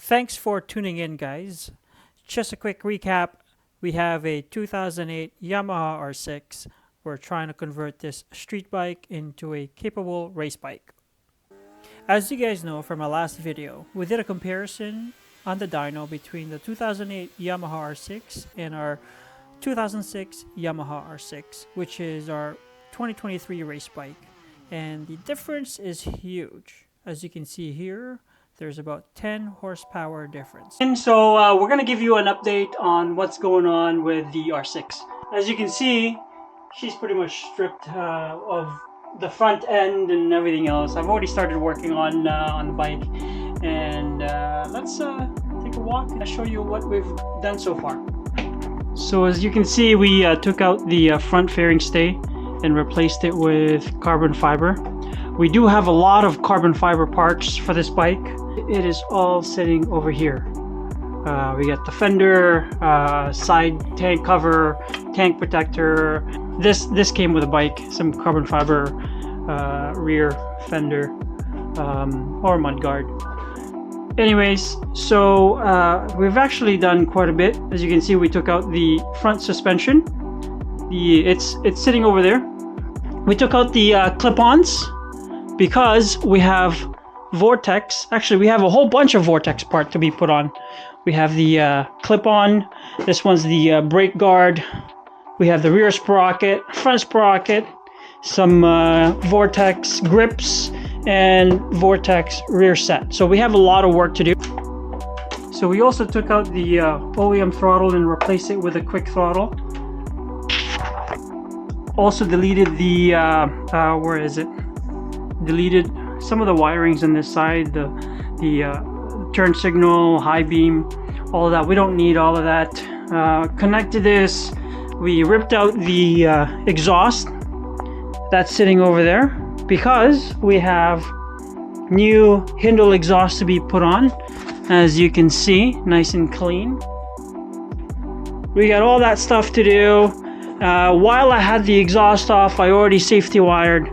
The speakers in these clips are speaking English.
Thanks for tuning in, guys. Just a quick recap. We have a 2008 Yamaha R6. We're trying to convert this street bike into a capable race bike. As you guys know from our last video, we did a comparison on the dyno between the 2008 Yamaha R6 and our 2006 Yamaha R6, which is our 2023 race bike. And the difference is huge. As you can see here, there's about 10 horsepower difference. And so we're going to give you an update on what's going on with the R6. As you can see, she's pretty much stripped of the front end and everything else. I've already started working on the bike, and let's take a walk and show you what we've done so far. So as you can see, we took out the front fairing stay and replaced it with carbon fiber. We do have a lot of carbon fiber parts for this bike. It is all sitting over here. We got the fender, side tank cover, tank protector. This came with a bike, some carbon fiber rear fender or mudguard. Anyways, so we've actually done quite a bit. As you can see, we took out the front suspension. It's sitting over there. We took out the clip-ons because we have Vortex. Actually, we have a whole bunch of Vortex part to be put on. We have the clip-on. This one's the brake guard. We have the rear sprocket, front sprocket, some Vortex grips, and Vortex rear set. So we have a lot of work to do. So we also took out the OEM throttle and replaced it with a quick throttle. Also deleted the where is it? Deleted some of the wirings on this side, the turn signal, high beam, all of that. We don't need all of that. Connected this. We ripped out the exhaust that's sitting over there because we have new Hindle Exhaust to be put on. As you can see, nice and clean. We got all that stuff to do. While I had the exhaust off, I already safety wired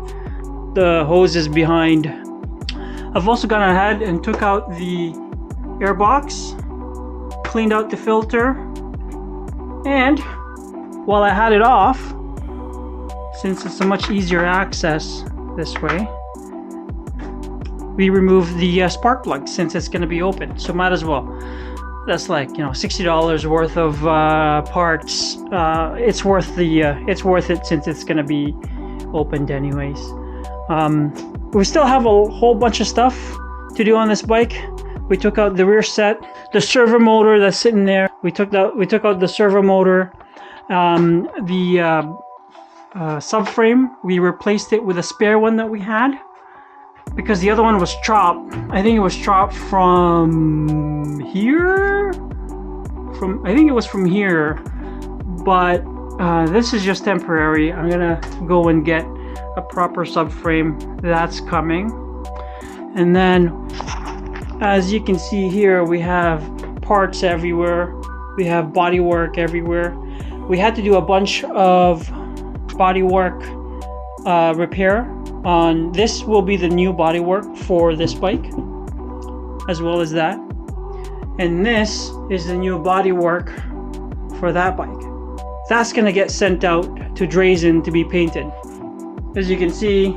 the hoses behind. I've also gone ahead and took out the air box, cleaned out the filter, and while I had it off, since it's a much easier access this way, we removed the spark plug since it's going to be open, so might as well. That's like, you know, $60 worth of parts. It's worth it since it's going to be opened anyways. We still have a whole bunch of stuff to do on this bike. We took out the rear set, the servo motor that's sitting there. We took out the servo motor, the subframe. We replaced it with a spare one that we had because the other one was chopped. I think it was chopped from here. I think it was from here, but this is just temporary. I'm gonna go and get a proper subframe. That's coming. And then as you can see here, we have parts everywhere. We have bodywork everywhere. We had to do a bunch of bodywork repair on this. Will be the new bodywork for this bike, as well as that. And this is the new bodywork for that bike. That's gonna get sent out to Drazen to be painted. As you can see,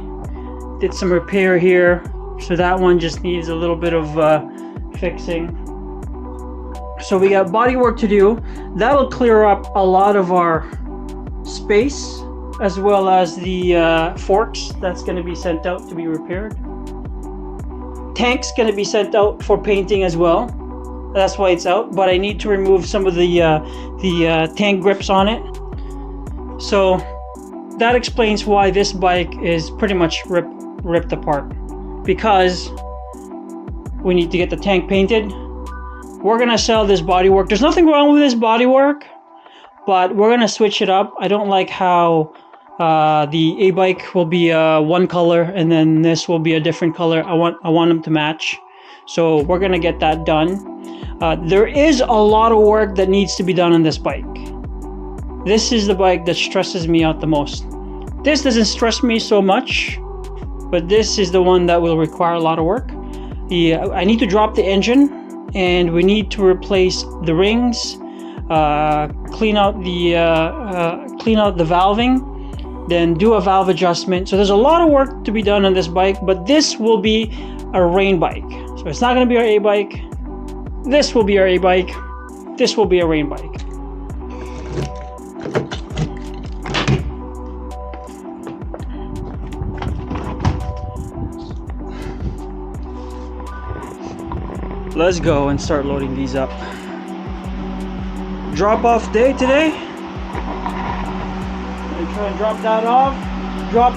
did some repair here, so that one just needs a little bit of fixing. So we got body work to do. That'll clear up a lot of our space, as well as the forks that's going to be sent out to be repaired. Tank's going to be sent out for painting as well. That's why it's out, but I need to remove some of the tank grips on it. So that explains why this bike is pretty much ripped apart, because we need to get the tank painted. We're gonna sell this bodywork. There's nothing wrong with this bodywork, but we're gonna switch it up. I don't like how the A-bike will be one color and then this will be a different color. I want them to match. So we're gonna get that done. There is a lot of work that needs to be done on this bike. This is the bike that stresses me out the most. This doesn't stress me so much, but this is the one that will require a lot of work. I need to drop the engine and we need to replace the rings, clean out the valving, then do a valve adjustment. So there's a lot of work to be done on this bike, but this will be a rain bike. So it's not going to be our A bike. This will be our A bike. This will be a rain bike. Let's go and start loading these up. Drop off day today. I'm trying to drop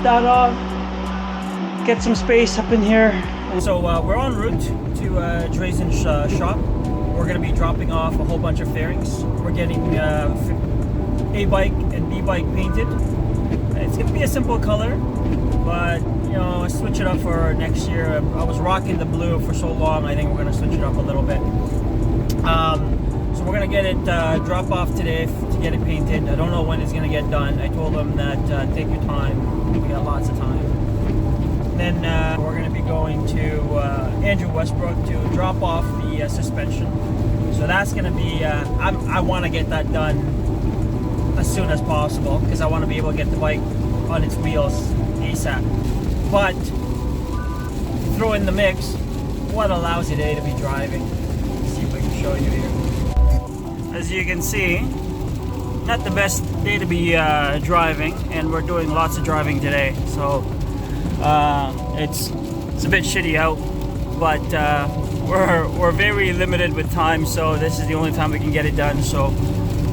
that off, get some space up in here. So we're en route to Drazen's shop. We're going to be dropping off a whole bunch of fairings. We're getting A bike and B bike painted. It's going to be a simple color, but you know, switch it up for next year. I was rocking the blue for so long. I think we're going to switch it up a little bit. So we're going to get it drop off today to get it painted. I don't know when it's going to get done. I told them that take your time. We got lots of time. And then we're going to be going to Andrew Westbrook to drop off the suspension. So that's going to be, I want to get that done as soon as possible because I want to be able to get the bike on its wheels ASAP. But throw in the mix what a lousy day to be driving. Let's see if I can show you here. As you can see, not the best day to be driving, and we're doing lots of driving today. So it's a bit shitty out, but we're very limited with time. So this is the only time we can get it done. So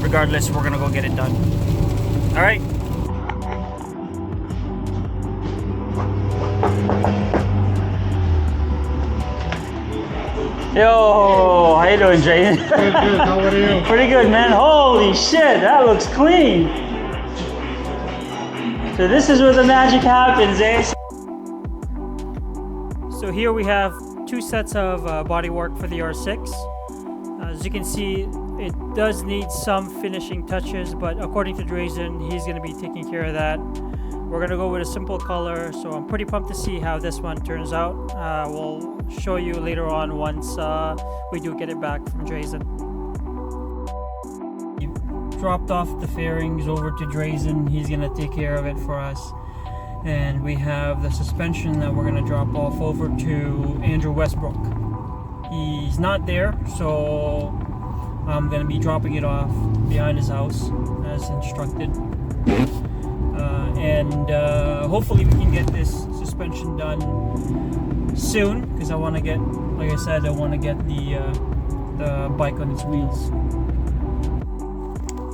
regardless, we're gonna go get it done. All right. Yo, how you doing, Jay? Good, how are you? Pretty good, man. Holy shit, that looks clean. So this is where the magic happens, eh? So here we have two sets of bodywork for the R6. As you can see, it does need some finishing touches, but according to Drazen, he's going to be taking care of that. We're going to go with a simple color, so I'm pretty pumped to see how this one turns out. We'll show you later on once we do get it back from Drazen. Dropped off the fairings over to Drazen. He's going to take care of it for us. And we have the suspension that we're going to drop off over to Andrew Westbrook. He's not there, so I'm going to be dropping it off behind his house as instructed. And hopefully we can get this suspension done soon, because I want to get, like I said, I want to get the bike on its wheels.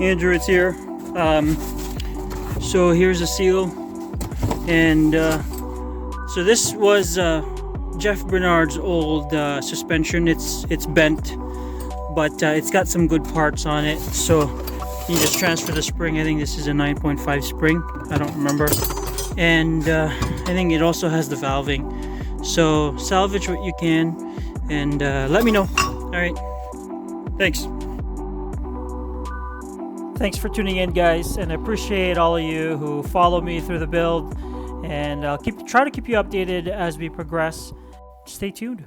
Andrew, it's here. So here's a seal, and so this was Jeff Bernard's old suspension. It's bent, but it's got some good parts on it. So you just transfer the spring. I think this is a 9.5 spring. I don't remember. And I think it also has the valving. So salvage what you can and let me know. All right. Thanks. Thanks for tuning in, guys, and I appreciate all of you who follow me through the build, and I'll try to keep you updated as we progress. Stay tuned.